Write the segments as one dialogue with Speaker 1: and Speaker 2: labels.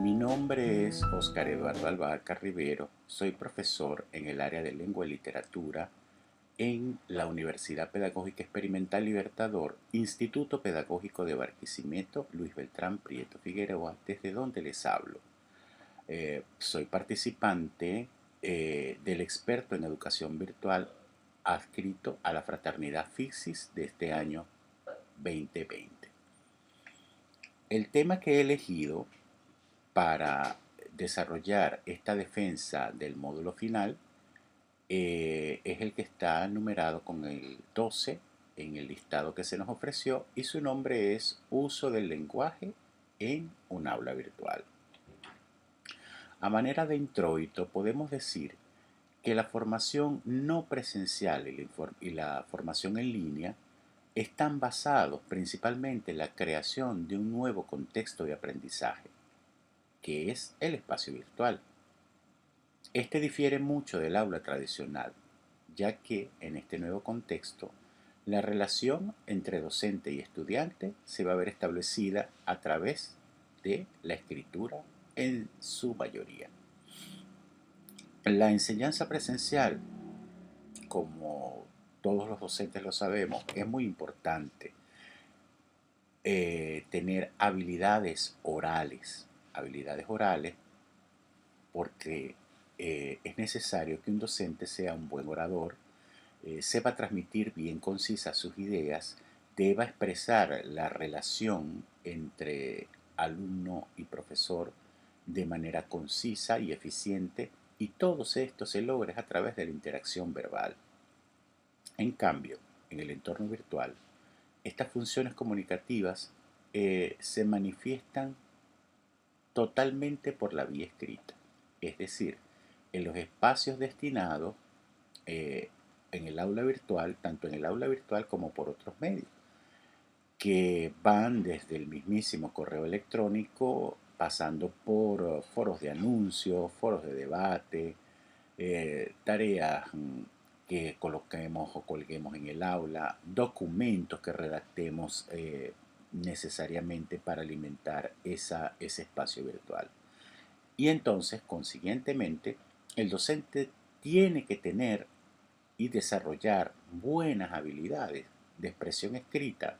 Speaker 1: Mi nombre es Óscar Eduardo Albahaca Rivero, soy profesor en el área de lengua y literatura en la Universidad Pedagógica Experimental Libertador, Instituto Pedagógico de Barquisimeto, Luis Beltrán Prieto Figueroa, desde donde les hablo. Soy participante del experto en educación virtual adscrito a la Fraternidad FIXIS de este año 2020. El tema que he elegido para desarrollar esta defensa del módulo final es el que está numerado con el 12 en el listado que se nos ofreció y su nombre es Uso del lenguaje en un aula virtual. A manera de introito podemos decir que la formación no presencial y la formación en línea están basados principalmente en la creación de un nuevo contexto de aprendizaje, que es el espacio virtual. Este difiere mucho del aula tradicional, ya que en este nuevo contexto la relación entre docente y estudiante se va a ver establecida a través de la escritura en su mayoría. La enseñanza presencial, como todos los docentes lo sabemos, es muy importante tener habilidades orales porque es necesario que un docente sea un buen orador, sepa transmitir bien concisas sus ideas, deba expresar la relación entre alumno y profesor de manera concisa y eficiente, y todo esto se logra a través de la interacción verbal. En cambio, en el entorno virtual, estas funciones comunicativas se manifiestan totalmente por la vía escrita, es decir, en los espacios destinados eh, en el aula virtual, tanto en el aula virtual como por otros medios, que van desde el mismísimo correo electrónico, pasando por foros de anuncios, foros de debate, tareas que coloquemos o colguemos en el aula, documentos que redactemos necesariamente para alimentar ese espacio virtual. Y entonces, consiguientemente, el docente tiene que tener y desarrollar buenas habilidades de expresión escrita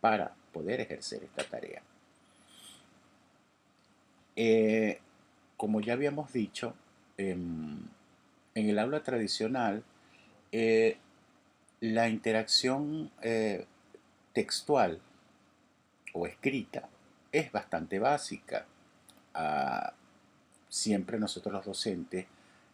Speaker 1: para poder ejercer esta tarea. Eh, Como ya habíamos dicho, en el aula tradicional, eh, la interacción textual o escrita es bastante básica. Ah, Siempre nosotros los docentes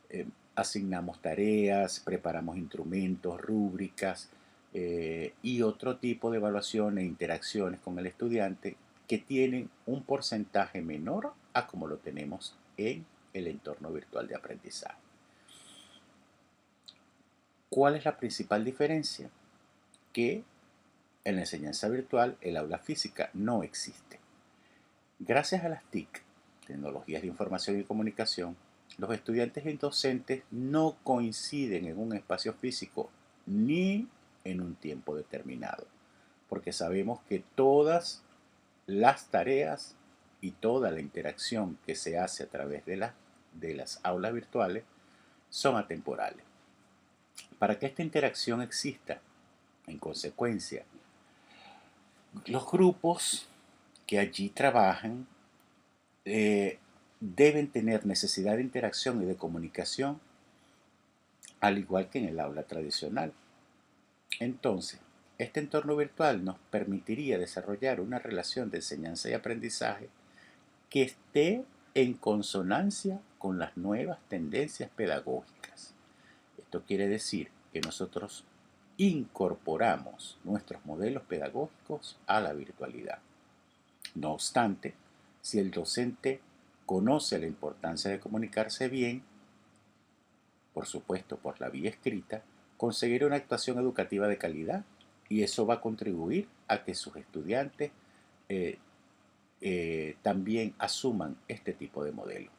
Speaker 1: eh, asignamos tareas, preparamos instrumentos, rúbricas y otro tipo de evaluación e interacciones con el estudiante que tienen un porcentaje menor a como lo tenemos en el entorno virtual de aprendizaje. ¿Cuál es la principal diferencia? Que en la enseñanza virtual el aula física no existe. Gracias a las TIC, tecnologías de información y comunicación, los estudiantes y docentes no coinciden en un espacio físico ni en un tiempo determinado, porque sabemos que todas las tareas y toda la interacción que se hace a través de las aulas virtuales son atemporales. Para que esta interacción exista, en consecuencia, los grupos que allí trabajan deben tener necesidad de interacción y de comunicación, al igual que en el aula tradicional. Entonces, este entorno virtual nos permitiría desarrollar una relación de enseñanza y aprendizaje que esté en consonancia con las nuevas tendencias pedagógicas. Esto quiere decir que nosotros incorporamos nuestros modelos pedagógicos a la virtualidad. No obstante, si el docente conoce la importancia de comunicarse bien, por supuesto por la vía escrita, conseguirá una actuación educativa de calidad, y eso va a contribuir a que sus estudiantes eh, también asuman este tipo de modelo.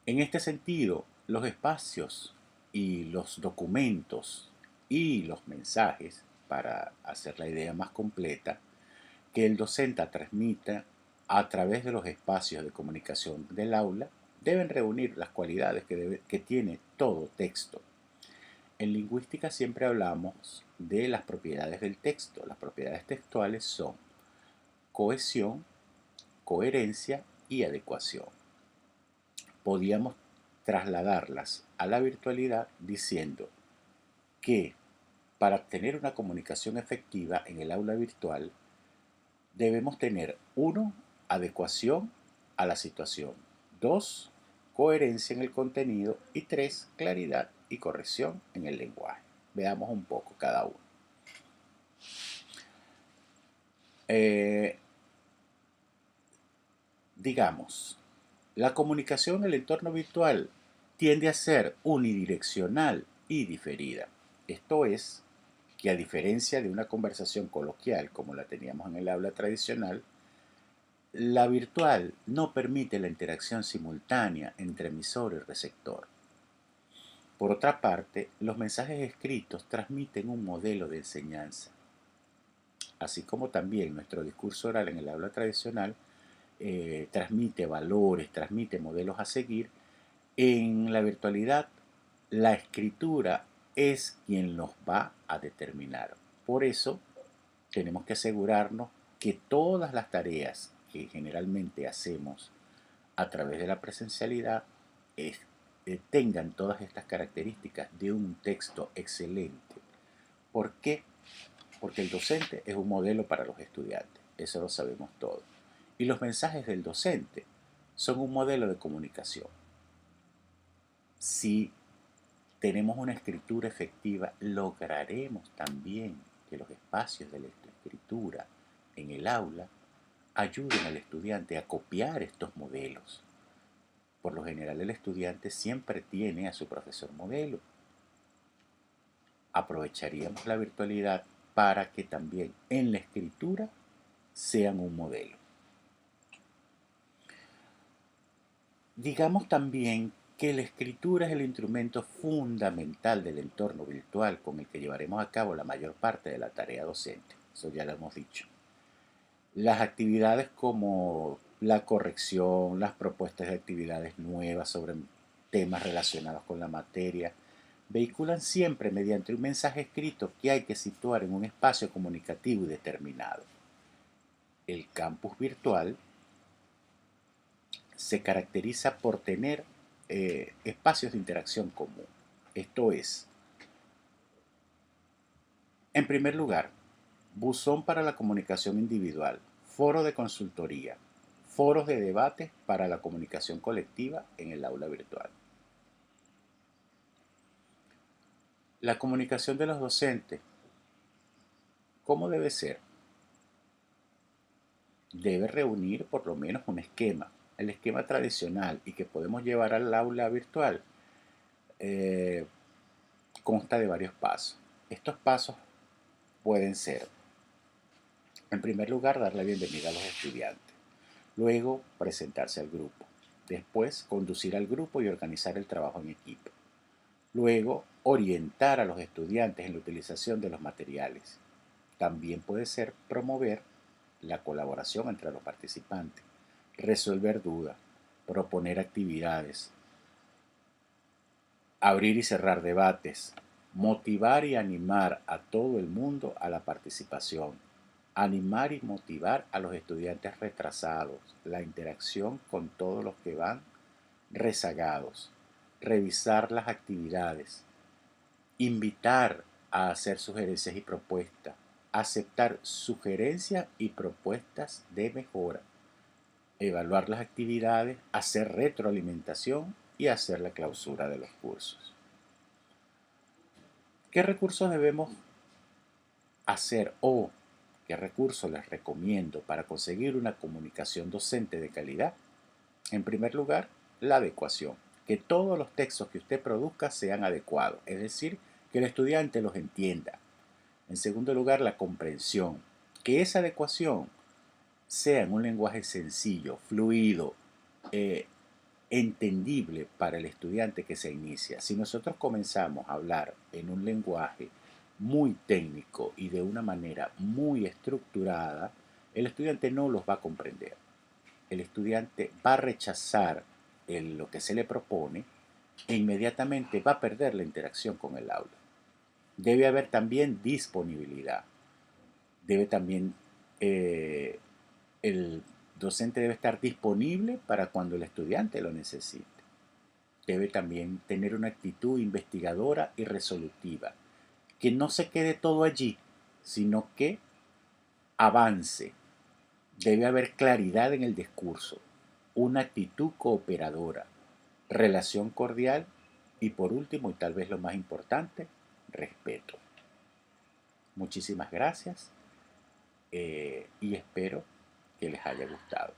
Speaker 1: En este sentido, los espacios y los documentos y los mensajes, para hacer la idea más completa, que el docente transmita a través de los espacios de comunicación del aula, deben reunir las cualidades que tiene todo texto. En lingüística siempre hablamos de las propiedades del texto. Las propiedades textuales son cohesión, coherencia y adecuación. Podíamos trasladarlas a la virtualidad diciendo que para tener una comunicación efectiva en el aula virtual debemos tener 1. Adecuación a la situación. 2. Coherencia en el contenido. Y 3. Claridad y corrección en el lenguaje. Veamos un poco cada uno. Digamos, la comunicación en el entorno virtual tiende a ser unidireccional y diferida. Esto es, que a diferencia de una conversación coloquial como la teníamos en el aula tradicional, la virtual no permite la interacción simultánea entre emisor y receptor. Por otra parte, los mensajes escritos transmiten un modelo de enseñanza, así como también nuestro discurso oral en el aula tradicional transmite valores, transmite modelos a seguir. En la virtualidad, la escritura es quien los va a determinar. Por eso, tenemos que asegurarnos que todas las tareas que generalmente hacemos a través de la presencialidad tengan todas estas características de un texto excelente. ¿Por qué? Porque el docente es un modelo para los estudiantes, eso lo sabemos todos. Y los mensajes del docente son un modelo de comunicación. Si tenemos una escritura efectiva, lograremos también que los espacios de la escritura en el aula ayuden al estudiante a copiar estos modelos. Por lo general, el estudiante siempre tiene a su profesor modelo. Aprovecharíamos la virtualidad para que también en la escritura sean un modelo. Digamos también que la escritura es el instrumento fundamental del entorno virtual con el que llevaremos a cabo la mayor parte de la tarea docente. Eso ya lo hemos dicho. Las actividades como la corrección, las propuestas de actividades nuevas sobre temas relacionados con la materia, vehiculan siempre mediante un mensaje escrito que hay que situar en un espacio comunicativo y determinado. El campus virtual se caracteriza por tener espacios de interacción común. Esto es, en primer lugar, buzón para la comunicación individual, foro de consultoría, foros de debate para la comunicación colectiva en el aula virtual. La comunicación de los docentes, ¿cómo debe ser? Debe reunir por lo menos un esquema. El esquema tradicional y que podemos llevar al aula virtual consta de varios pasos. Estos pasos pueden ser, en primer lugar, dar la bienvenida a los estudiantes. Luego, presentarse al grupo. Después, conducir al grupo y organizar el trabajo en equipo. Luego, orientar a los estudiantes en la utilización de los materiales. También puede ser promover la colaboración entre los participantes, resolver dudas, proponer actividades, abrir y cerrar debates, motivar y animar a todo el mundo a la participación, animar y motivar a los estudiantes retrasados, la interacción con todos los que van rezagados, revisar las actividades, invitar a hacer sugerencias y propuestas, aceptar sugerencias y propuestas de mejora, evaluar las actividades, hacer retroalimentación y hacer la clausura de los cursos. ¿Qué recursos debemos hacer o qué recursos les recomiendo para conseguir una comunicación docente de calidad? En primer lugar, la adecuación. Que todos los textos que usted produzca sean adecuados, es decir, que el estudiante los entienda. En segundo lugar, la comprensión. Que esa adecuación sea en un lenguaje sencillo, fluido, entendible para el estudiante que se inicia. Si nosotros comenzamos a hablar en un lenguaje muy técnico y de una manera muy estructurada, el estudiante no los va a comprender. el estudiante va a rechazar lo que se le propone e inmediatamente va a perder la interacción con el aula. Debe haber también disponibilidad. Debe también, el docente debe estar disponible para cuando el estudiante lo necesite. Debe también tener una actitud investigadora y resolutiva, que no se quede todo allí, sino que avance. Debe haber claridad en el discurso, una actitud cooperadora, relación cordial y por último, y tal vez lo más importante, respeto. Muchísimas gracias y espero que les haya gustado.